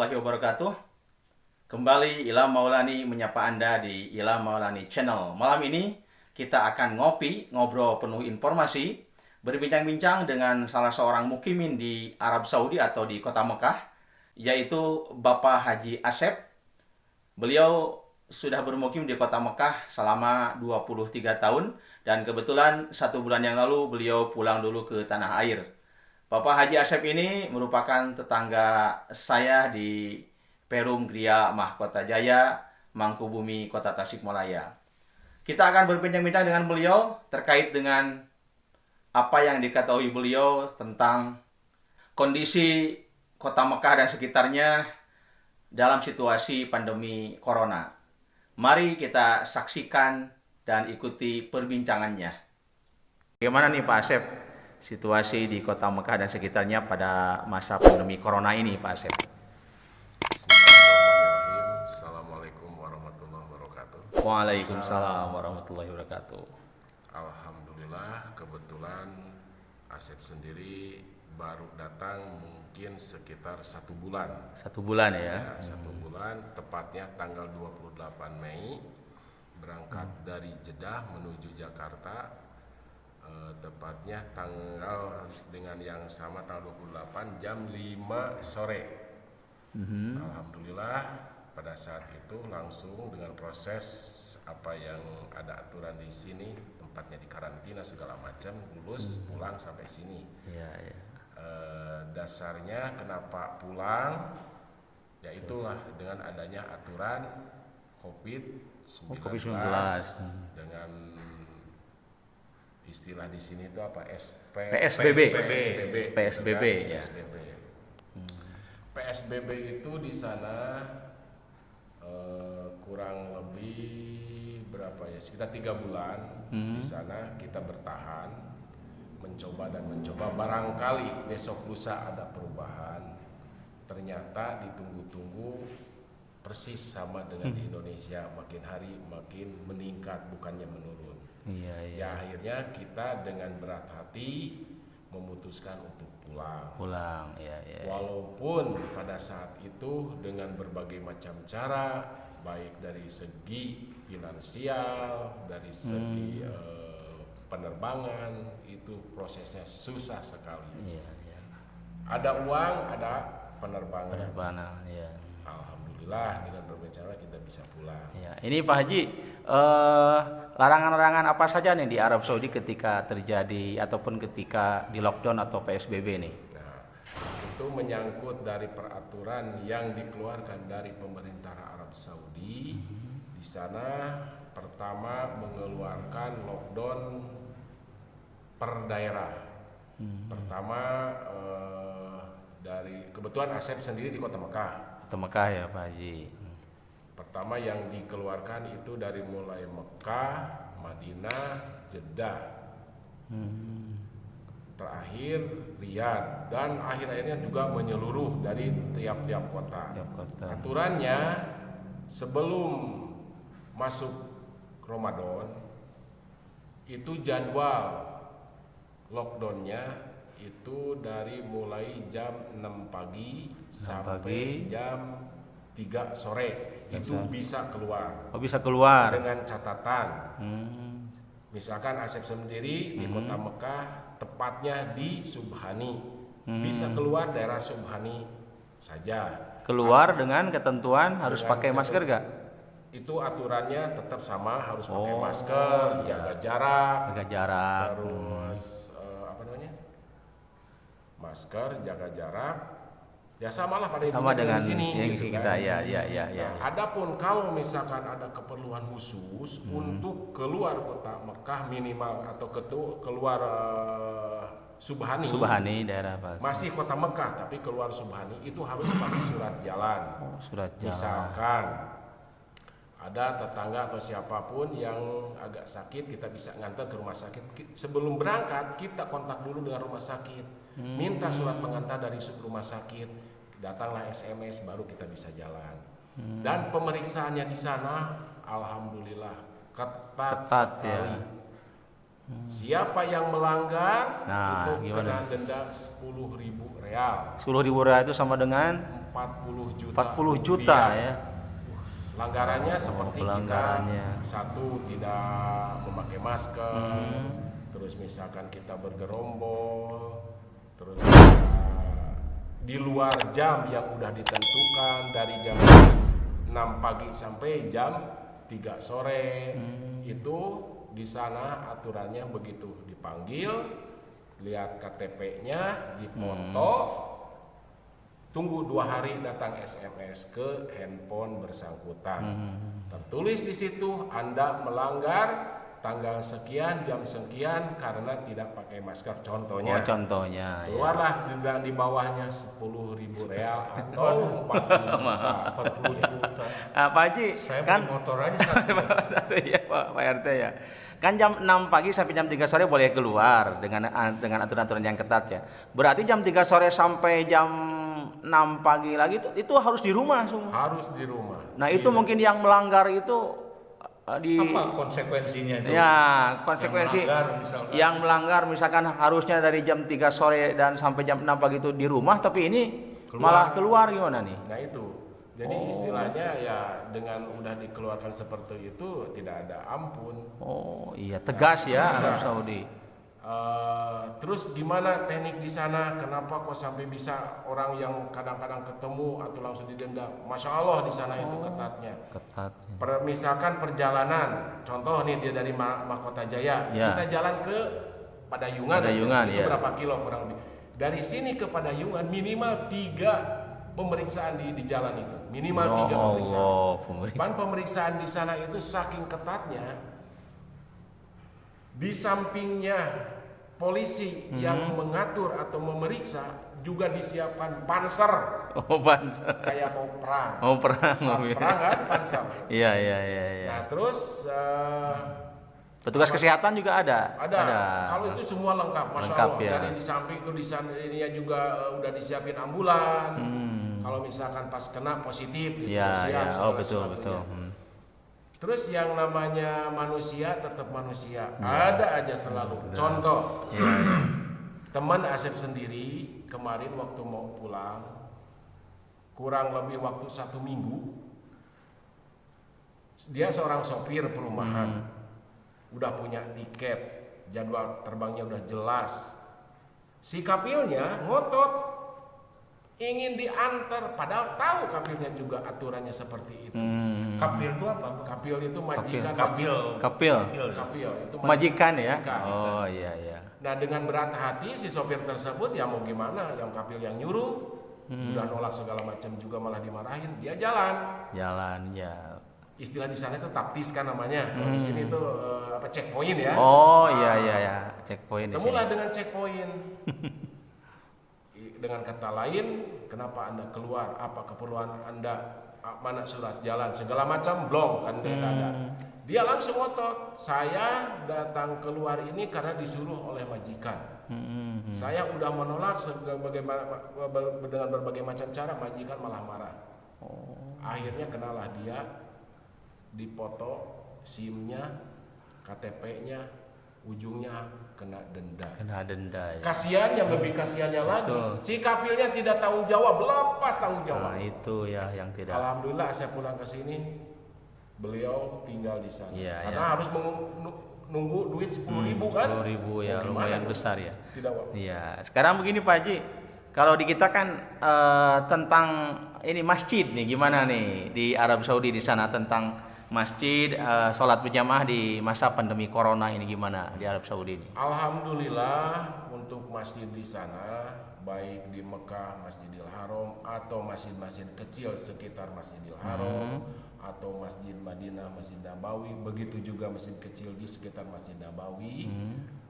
warahmatullahi wabarakatuh. Kembali Ilham Maulani menyapa Anda di Ilham Maulani Channel. Malam ini kita akan ngobrol penuh informasi, berbincang-bincang dengan salah seorang mukimin di Arab Saudi atau di kota Mekah, yaitu Bapak Haji Asep. Beliau sudah bermukim di kota Mekah selama 23 tahun dan kebetulan 1 bulan yang lalu beliau pulang dulu ke tanah air. Bapak Haji Asep ini merupakan tetangga saya di Perum Gria Mahkota Jaya, Mangkubumi, Kota Tasikmalaya. Kita akan berbincang-bincang dengan beliau terkait dengan apa yang diketahui beliau tentang kondisi kota Mekah dan sekitarnya dalam situasi pandemi corona. Mari kita saksikan dan ikuti perbincangannya. Bagaimana nih Pak Asep situasi di kota Mekah dan sekitarnya pada masa pandemi corona ini Pak Asep? Bismillahirrahmanirrahim. Assalamualaikum warahmatullahi wabarakatuh. Waalaikumsalam warahmatullahi wabarakatuh. Alhamdulillah, kebetulan Asep sendiri baru datang mungkin sekitar 1 bulan. 1 bulan ya? 1 bulan, tepatnya tanggal 28 Mei berangkat dari Jeddah menuju Jakarta. Tepatnya tanggal dengan yang sama tanggal 28 jam 5 sore. Alhamdulillah pada saat itu langsung dengan proses apa yang ada aturan di sini, tempatnya di karantina segala macam, lulus pulang sampai sini. Iya, iya. Dasarnya kenapa pulang? Ya itulah dengan adanya aturan COVID-19, dengan istilah di sini itu apa? PSBB. PSBB Ya. PSBB itu di sana kurang lebih berapa ya? Sekitar 3 bulan di sana kita bertahan, mencoba barangkali besok lusa ada perubahan. Ternyata ditunggu-tunggu persis sama dengan di Indonesia, makin hari makin meningkat bukannya menurun. Iya, iya. Ya akhirnya kita dengan berat hati memutuskan untuk pulang. Ya, ya. Walaupun pada saat itu dengan berbagai macam cara, baik dari segi finansial, dari segi penerbangan, itu prosesnya susah sekali. Iya, iya. Ada uang, ada penerbangan. Penerbangan, ya. Alhamdulillah dengan berbagai cara kita bisa pulang. Ya, ini Pak Haji, larangan-larangan apa saja nih di Arab Saudi ketika terjadi ataupun ketika di lockdown atau PSBB nih? Nah, itu menyangkut dari peraturan yang dikeluarkan dari pemerintah Arab Saudi. Di sana pertama mengeluarkan lockdown per daerah. Pertama dari kebetulan Asep sendiri di Kota Mekah. Kota Mekah ya Pak Haji. Pertama yang dikeluarkan itu dari mulai Mekah, Madinah, Jeddah, terakhir Riyadh, dan akhir-akhirnya juga menyeluruh dari tiap-tiap kota. Aturannya sebelum masuk Ramadan itu jadwal lockdownnya itu dari mulai jam 6 pagi sampai jam 3 sore itu bisa keluar. Oh, bisa keluar. Dengan catatan, misalkan Asep sendiri di Kota Mekah, tepatnya di Subhani, bisa keluar daerah Subhani saja. Keluar dengan ketentuan harus pakai masker gak? Itu aturannya tetap sama, harus pakai masker, jaga jarak. Jaga jarak. Terus masker, jaga jarak, ya samalah pada sama dengan di sini yang gitu kita kan. ya. Nah, adapun kalau misalkan ada keperluan khusus untuk keluar Kota Mekah minimal atau keluar Subhani daerah apa? Masih Kota Mekah tapi keluar Subhani itu harus pakai surat jalan. Surat jalan. Misalkan ada tetangga atau siapapun yang agak sakit, kita bisa ngantar ke rumah sakit. Sebelum berangkat kita kontak dulu dengan rumah sakit. Minta surat pengantar dari rumah sakit, datanglah SMS, baru kita bisa jalan. Dan pemeriksaannya di sana, alhamdulillah ketat sekali. Ya. Siapa yang melanggar itu kena denda 10.000 real. 10.000 real itu sama dengan 40 juta. 40 juta rupiah. ya. Pelanggarannya seperti pelanggarannya. kita satu tidak memakai masker, terus misalkan kita bergerombol, terus di luar jam yang udah ditentukan dari jam 6 pagi sampai jam 3 sore. Itu di sana aturannya begitu, dipanggil, lihat KTP-nya, dipoto, tunggu 2 hari datang SMS ke handphone bersangkutan. Tertulis di situ Anda melanggar tanggal sekian, jam sekian karena tidak pakai masker. Contohnya. Oh, contohnya. Keluarlah di bawahnya 10.000 real atau 40 juta. Pak Haji, Saya kan beli motor aja satu. ya Pak RT ya. Kan jam 6 pagi sampai jam 3 sore boleh keluar dengan aturan-aturan yang ketat ya. Berarti jam 3 sore sampai jam 6 pagi lagi itu harus di rumah semua. Harus di rumah. Nah, itu mungkin yang melanggar itu di Apa konsekuensinya itu? ya, konsekuensi Yang melanggar, misalkan harusnya dari jam 3 sore dan sampai jam 6 pagi itu di rumah, tapi ini malah keluar gimana nih? Nah itu, jadi istilahnya ya dengan udah dikeluarkan seperti itu tidak ada ampun. Oh iya, tegas ya Arab Saudi. Terus gimana teknik di sana? Kenapa kok sampai bisa orang yang kadang-kadang ketemu atau langsung didenda? Masya Allah di sana itu ketatnya. Ketat. Misalkan perjalanan, contoh nih dia dari Mahkota Jaya, Ya. kita jalan ke Padayungan, Padayungan, itu ya. berapa kilo kurang lebih? Dari sini ke Padayungan minimal 3 pemeriksaan di jalan itu, minimal 3 pemeriksaan. Pemeriksaan di sana itu saking ketatnya, di sampingnya polisi yang mengatur atau memeriksa juga disiapkan panser. Oh, panser. Kayak mau perang. Oh, perang. Perang kan panser. Iya. Nah terus Petugas kesehatan juga ada. ada. Kalau itu semua lengkap, masya Lengkap, Allah. ya. Dari di samping itu di sana ini juga udah disiapin ambulan. Kalau misalkan pas kena positif, gitu, Iya, siap, iya. Oh, segala betul. sesuatunya. Terus yang namanya manusia tetap manusia, ada aja selalu. Contoh, teman Asep sendiri kemarin waktu mau pulang, kurang lebih waktu 1 minggu, dia seorang sopir perumahan, udah punya tiket, jadwal terbangnya udah jelas. Si kapilnya ngotot ingin diantar, padahal tahu kapilnya juga aturannya seperti itu. kapil itu apa? Kapil itu majikan. Kapil. Kapil. Kapil itu Majikan ya. majikan. Oh iya. Nah dengan berat hati si sopir tersebut ya mau gimana, yang kapil yang nyuruh udah nolak segala macam juga malah dimarahin, dia jalan. Jalan ya. Istilah di sana itu taptis kan namanya. Kalau di sini itu checkpoint ya. Oh iya. Checkpoint di sini. Temulah dengan checkpoint. Dengan kata lain, kenapa Anda keluar? Apa keperluan Anda? Mana surat jalan? Segala macam blong kan dia ada. Dia langsung otot. Saya datang keluar ini karena disuruh oleh majikan. Saya udah menolak dengan berbagai macam cara, majikan malah marah. Akhirnya kenalah dia, dipoto SIM-nya, KTP-nya, ujungnya kena denda. Ya. Kasihan, yang lebih kasihannya lagi, si kapilnya tidak tanggung jawab, lepas tanggung jawab. Nah, itu ya yang tidak. Alhamdulillah saya pulang ke sini, beliau tinggal di sana. Karena harus nunggu duit 10.000 kan? 10.000 ya, lumayan besar ya. Tidak. Iya. Sekarang begini Pak Haji, kalau di kita kan tentang ini masjid nih, gimana nih di Arab Saudi di sana tentang masjid, sholat berjamaah di masa pandemi corona ini gimana di Arab Saudi ini? Alhamdulillah untuk masjid di sana, baik di Mekah, Masjidil Haram, atau masjid-masjid kecil sekitar Masjidil Haram, atau Masjid Madinah, Masjid Nabawi, begitu juga masjid kecil di sekitar Masjid Nabawi,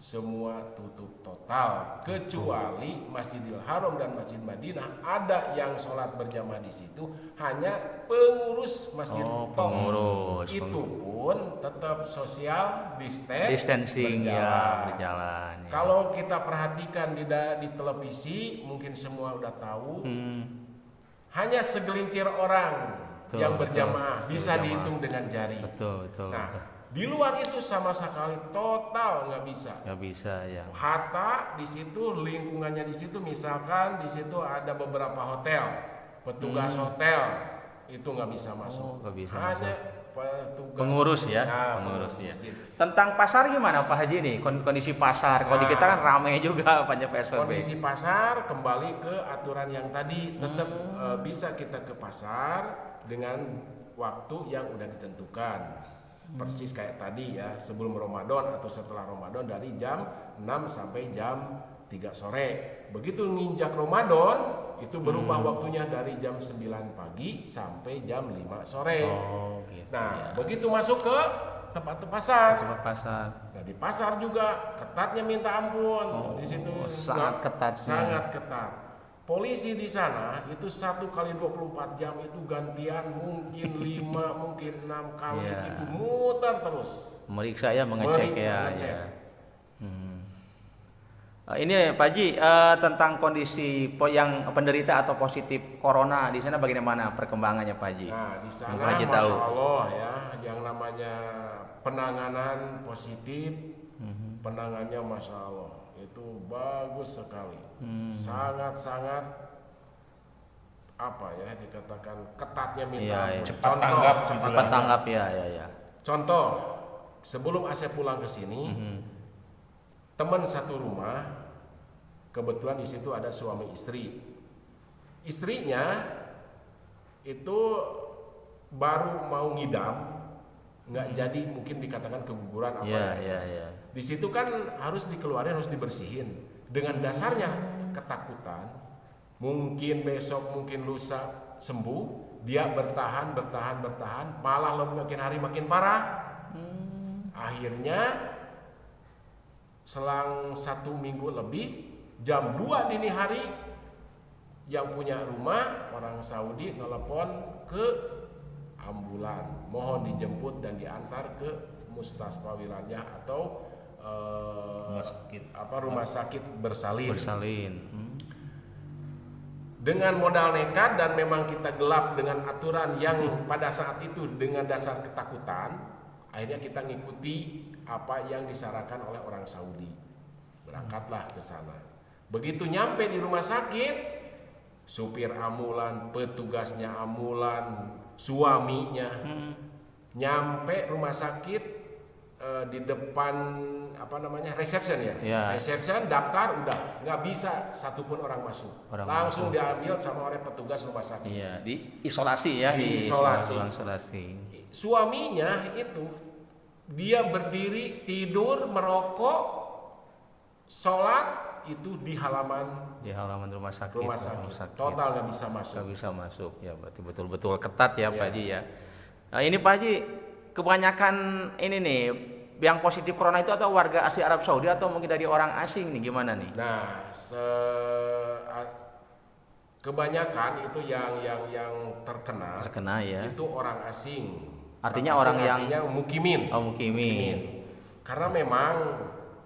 semua tutup total, kecuali Masjidil Haram dan Masjid Madinah ada yang sholat berjamaah di situ, hanya pengurus masjid pengurus. itu pun tetap social Distancing berjalan. Ya. Kalau kita perhatikan di televisi, mungkin semua udah tahu, hanya segelintir orang yang berjamaah bisa dihitung dengan jari. Betul. Nah, di luar itu sama sekali total nggak bisa. Nggak bisa ya. Hatta di situ, lingkungannya di situ, misalkan di situ ada beberapa hotel. petugas hotel itu nggak bisa masuk. nggak bisa Hanya petugas Pengurus ya, pengurus ya. Tentang pasar gimana Pak Haji nih? Kondisi pasar. Kalau di kita kan ramai juga banyak PSBB. Kondisi pasar kembali ke aturan yang tadi, tetap bisa kita ke pasar dengan waktu yang udah ditentukan. Persis kayak tadi ya, sebelum Ramadan atau setelah Ramadan dari jam 6 sampai jam 3 sore. Begitu nginjak Ramadan itu berubah waktunya dari jam 9 pagi sampai jam 5 sore. Oh, gitu. Nah, begitu masuk ke tempat pasar. Tempat pasar. Nah, di pasar juga ketatnya minta ampun. Di situ sangat ketat. Sangat ketat. Polisi di sana itu 1 kali 24 jam itu gantian, mungkin 5, mungkin 6 kali itu muter terus. Meriksa ya, mengecek ya. Ngecek. Ya. Ini Pak Haji, tentang kondisi yang penderita atau positif corona di sana bagaimana perkembangannya Pak Haji? Nah, di sana Pak Haji Masya tahu. Allah ya, yang namanya penanganan positif, penanganannya Masya Allah itu bagus sekali, sangat-sangat apa ya dikatakan ketatnya minta ampun. Cepat tanggap, Cepat tanggap ya. Contoh, sebelum Asep pulang ke sini, teman satu rumah, kebetulan di situ ada suami istri. Istrinya itu baru mau ngidam, nggak jadi, mungkin dikatakan keguguran apa Ya. Di situ kan harus dikeluarin, harus dibersihin. Dengan dasarnya ketakutan, mungkin besok, mungkin lusa sembuh, dia bertahan, malah makin hari makin parah. Akhirnya selang 1 minggu lebih, jam 2 dini hari, yang punya rumah orang Saudi nelpon ke ambulan, mohon dijemput dan diantar ke Mustasfa Wilayah atau rumah sakit bersalin. Dengan modal nekat dan memang kita gelap dengan aturan yang pada saat itu dengan dasar ketakutan, akhirnya kita ngikuti apa yang disarankan oleh orang Saudi. Berangkatlah ke sana. Begitu nyampe di rumah sakit, supir ambulan, petugasnya ambulan, suaminya nyampe rumah sakit, di depan reception ya. Reception daftar udah nggak bisa satupun orang masuk. Langsung diambil sama oleh petugas rumah sakit. Iya, di isolasi ya, di isolasi. Suaminya itu dia berdiri, tidur, merokok, sholat itu di halaman rumah sakit. Total nggak bisa masuk. Nggak bisa masuk ya, berarti betul-betul ketat ya Pak Haji ya. Nah, ini Pak Haji, kebanyakan ini nih yang positif corona itu atau warga asli Arab Saudi atau mungkin dari orang asing nih, gimana nih? Nah, kebanyakan itu yang terkena ya. Itu orang asing. Artinya orang artinya mukimin. Oh, mukimin. Karena memang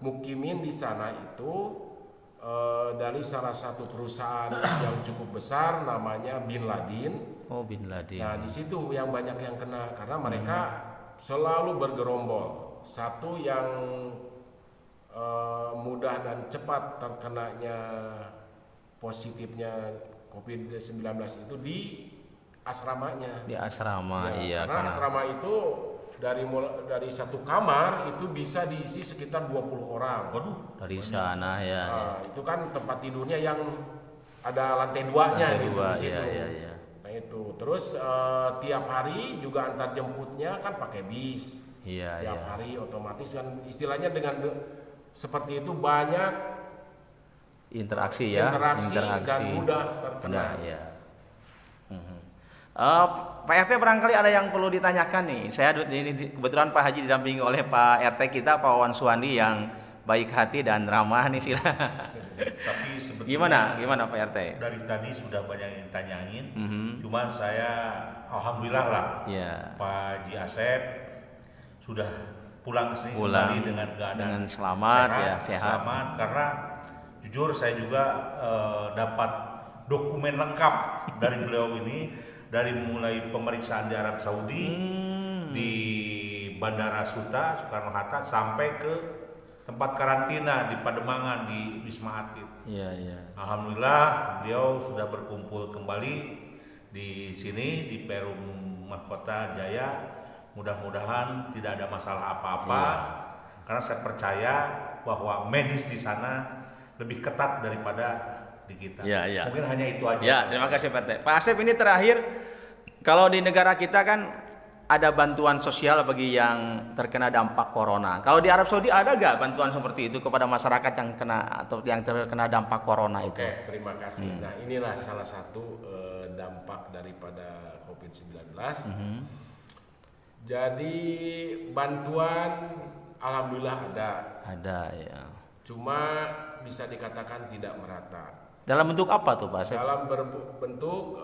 mukimin di sana itu dari salah satu perusahaan yang cukup besar namanya Bin Laden. Oh, Bin Laden. Nah, di situ yang banyak yang kena karena mereka selalu bergerombol. Satu yang mudah dan cepat terkenanya positifnya COVID-19 itu di asramanya. Di asrama, iya. Karena asrama itu dari satu kamar itu bisa diisi sekitar 20 orang. Waduh, dari sana ya. Nah, itu kan tempat tidurnya yang ada lantai 2-nya gitu di situ. Iya. Nah itu, terus tiap hari juga antar jemputnya kan pakai bis. Tiap hari otomatis kan istilahnya dengan seperti itu banyak interaksi dan mudah terkena. Pak RT barangkali ada yang perlu ditanyakan nih. Saya ini kebetulan Pak Haji didampingi oleh Pak RT kita, Pak Wawan Suwandi, yang baik hati dan ramah nih, sila. Tapi sebetulnya gimana Pak RT? Dari tadi sudah banyak yang ditanyain. Cuman saya alhamdulillah lah. Pak Haji Asep sudah pulang ke sini kembali dengan keadaan selamat, sehat. Selamat, karena jujur saya juga dapat dokumen lengkap dari beliau ini, dari mulai pemeriksaan di Arab Saudi, di Bandara Suta Soekarno-Hatta, sampai ke tempat karantina di Pademangan di Wisma Atlet. Alhamdulillah beliau sudah berkumpul kembali di sini di Perum Mahkota Jaya. Mudah-mudahan tidak ada masalah apa-apa, karena saya percaya bahwa medis di sana lebih ketat daripada di kita. Mungkin hanya itu aja. Ya, terima kasih Pak RT. Pak Asep, ini terakhir, kalau di negara kita kan ada bantuan sosial bagi yang terkena dampak corona. Kalau di Arab Saudi ada nggak bantuan seperti itu kepada masyarakat yang kena atau yang terkena dampak corona itu? Oke, terima kasih. Nah, inilah salah satu dampak daripada COVID-19. Jadi bantuan alhamdulillah ada. Ada ya. Cuma bisa dikatakan tidak merata. Dalam bentuk apa tuh Pak Asep? Dalam bentuk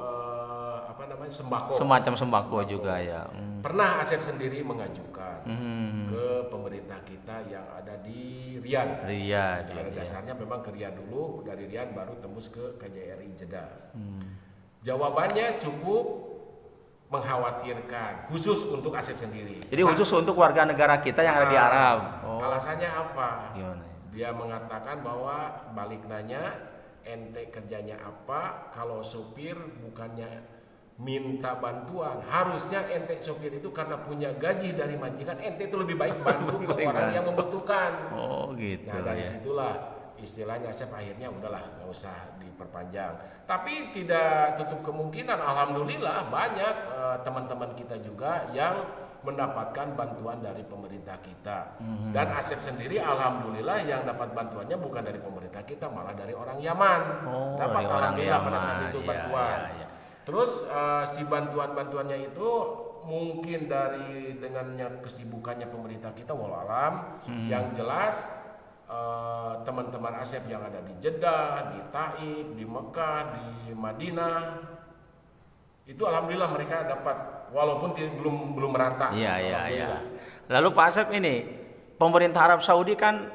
sembako. Semacam sembako juga ya. Pernah Asep sendiri mengajukan ke pemerintah kita yang ada di Riyadh. Pada dasarnya memang ke Riyadh dulu, dari Riyadh baru tembus ke KJRI Jeddah. Jawabannya cukup mengkhawatirkan, khusus untuk Asep sendiri. Jadi khusus untuk warga negara kita yang ada di Arab. Alasannya apa? Gimana? Dia mengatakan bahwa balik nanya, ente kerjanya apa? Kalau sopir bukannya minta bantuan, harusnya ente sopir itu karena punya gaji dari majikan, ente itu lebih baik bantu ke orang yang membutuhkan. Oh gitu. Nah dari situlah istilahnya Asep akhirnya udahlah nggak usah diperpanjang. Tapi tidak tutup kemungkinan, alhamdulillah banyak teman-teman kita juga yang mendapatkan bantuan dari pemerintah kita. Dan Asep sendiri alhamdulillah yang dapat bantuannya bukan dari pemerintah kita, malah dari orang Yaman. Dapat alhamdulillah pada saat itu bantuan. Terus si bantuan-bantuannya itu mungkin dari dengannya kesibukannya pemerintah kita walau alam, yang jelas teman-teman Asep yang ada di Jeddah, di Taif, di Mekah, di Madinah, itu alhamdulillah mereka dapat walaupun belum merata. Iya. Lalu Pak Asep, ini pemerintah Arab Saudi kan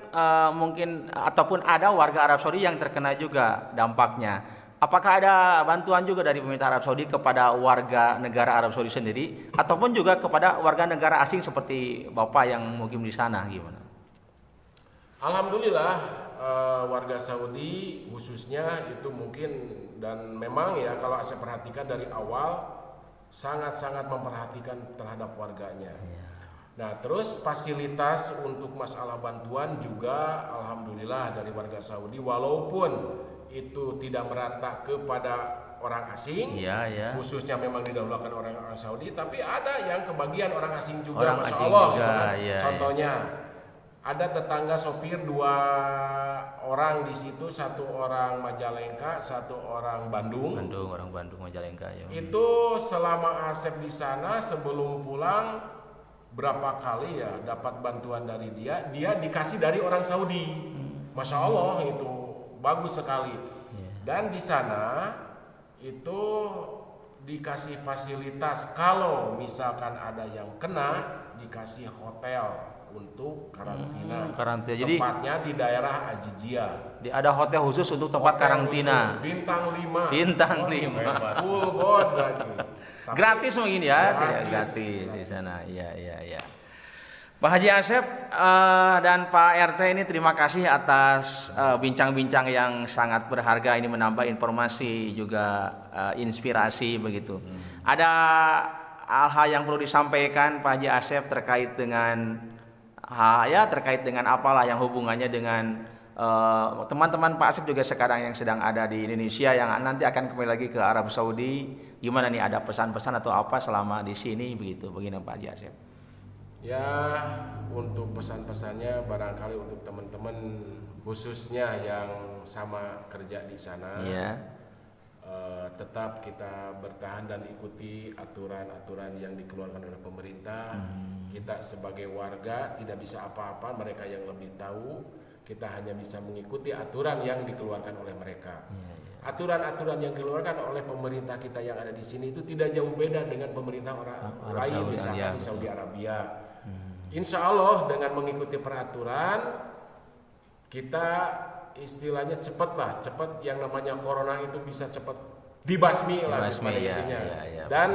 mungkin ataupun ada warga Arab Saudi yang terkena juga dampaknya. Apakah ada bantuan juga dari pemerintah Arab Saudi kepada warga negara Arab Saudi sendiri ataupun juga kepada warga negara asing seperti Bapak yang mungkin di sana, gimana? Alhamdulillah warga Saudi khususnya itu mungkin, dan memang ya kalau saya perhatikan dari awal sangat-sangat memperhatikan terhadap warganya. Nah terus fasilitas untuk masalah bantuan juga alhamdulillah dari warga Saudi, walaupun itu tidak merata kepada orang asing, khususnya memang didahulukan orang Saudi, tapi ada yang kebagian orang asing juga, orang Masya asing Allah juga, gitu kan. Contohnya ada tetangga sopir 2 orang di situ, 1 orang Majalengka, 1 orang Bandung. Orang Bandung Majalengka ya. Itu selama Asep di sana sebelum pulang berapa kali ya dapat bantuan dari dia dikasih dari orang Saudi. Masya Allah itu bagus sekali. Dan di sana itu dikasih fasilitas kalau misalkan ada yang kena dikasih hotel untuk karantina. Jadi tempatnya di daerah Ajijia. Ada hotel khusus untuk tempat karantina. Bintang 5. Bintang 5. Full board lagi. Gratis mungkin ya? Gratis di sana. Iya. Pak Haji Asep dan Pak RT ini terima kasih atas bincang-bincang yang sangat berharga ini, menambah informasi juga inspirasi begitu. Ada hal-hal yang perlu disampaikan Pak Haji Asep terkait dengan apalah yang hubungannya dengan teman-teman Pak Asep juga sekarang yang sedang ada di Indonesia yang nanti akan kembali lagi ke Arab Saudi. Gimana nih, ada pesan-pesan atau apa selama di sini begitu? Begini Pak Haji Asep. Ya, untuk pesan-pesannya barangkali untuk teman-teman khususnya yang sama kerja di sana, tetap kita bertahan dan ikuti aturan-aturan yang dikeluarkan oleh pemerintah. Kita sebagai warga tidak bisa apa-apa, mereka yang lebih tahu. Kita hanya bisa mengikuti aturan yang dikeluarkan oleh mereka. Aturan-aturan yang dikeluarkan oleh pemerintah kita yang ada di sini itu tidak jauh beda dengan pemerintah orang lain di sana, di Saudi Arabia. Insya Allah dengan mengikuti peraturan kita istilahnya cepat yang namanya corona itu bisa cepat dibasmi lah pada intinya. Dan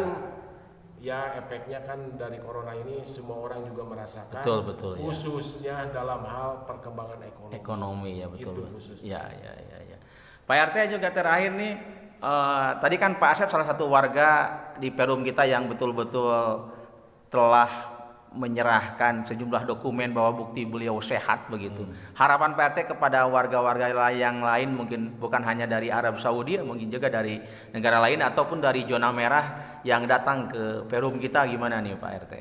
ya efeknya kan dari corona ini semua orang juga merasakan, betul khususnya dalam hal perkembangan ekonomi ya, betul. Itu khususnya. Ya. Pak RT juga terakhir nih, Tadi kan Pak Asep salah satu warga di Perum kita yang betul-betul telah menyerahkan sejumlah dokumen bahwa bukti beliau sehat begitu. Harapan Pak RT kepada warga-warga yang lain, mungkin bukan hanya dari Arab Saudi, mungkin juga dari negara lain ataupun dari zona merah yang datang ke Perum kita, gimana nih Pak RT?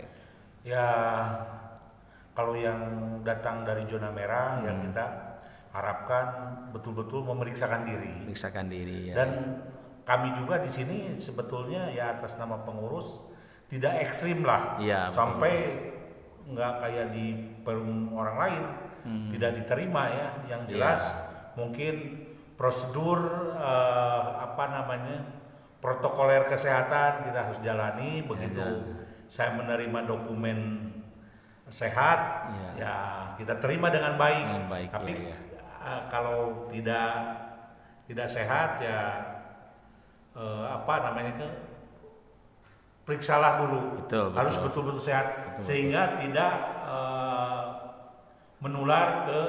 Ya, kalau yang datang dari zona merah yang kita harapkan betul-betul memeriksakan diri. Memeriksakan diri ya. Dan kami juga di sini sebetulnya ya atas nama pengurus tidak ekstrim lah, Iya, sampai nggak kayak di Perum orang lain tidak diterima ya. Yang jelas mungkin prosedur protokoler kesehatan kita harus jalani. Begitu saya menerima dokumen sehat, ya kita terima dengan baik. Dengan baik, tapi iya. kalau tidak sehat ya periksalah dulu. Betul. Harus betul-betul sehat sehingga tidak menular ke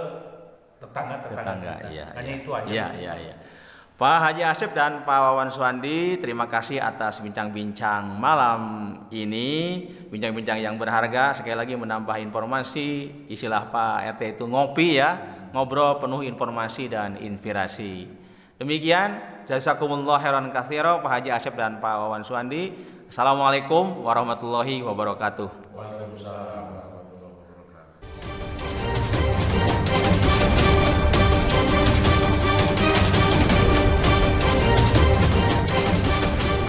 tetangga kita. Iya, Hanya itu aja. Iya. Pak Haji Asep dan Pak Wawan Suwandi, terima kasih atas bincang-bincang malam ini, bincang-bincang yang berharga. Sekali lagi menambah informasi, istilah Pak RT itu ngopi ya, ngobrol penuh informasi dan inspirasi. Demikian, jazakumullah khairan katsira Pak Haji Asep dan Pak Wawan Suwandi. Assalamualaikum warahmatullahi wabarakatuh. Waalaikumsalam.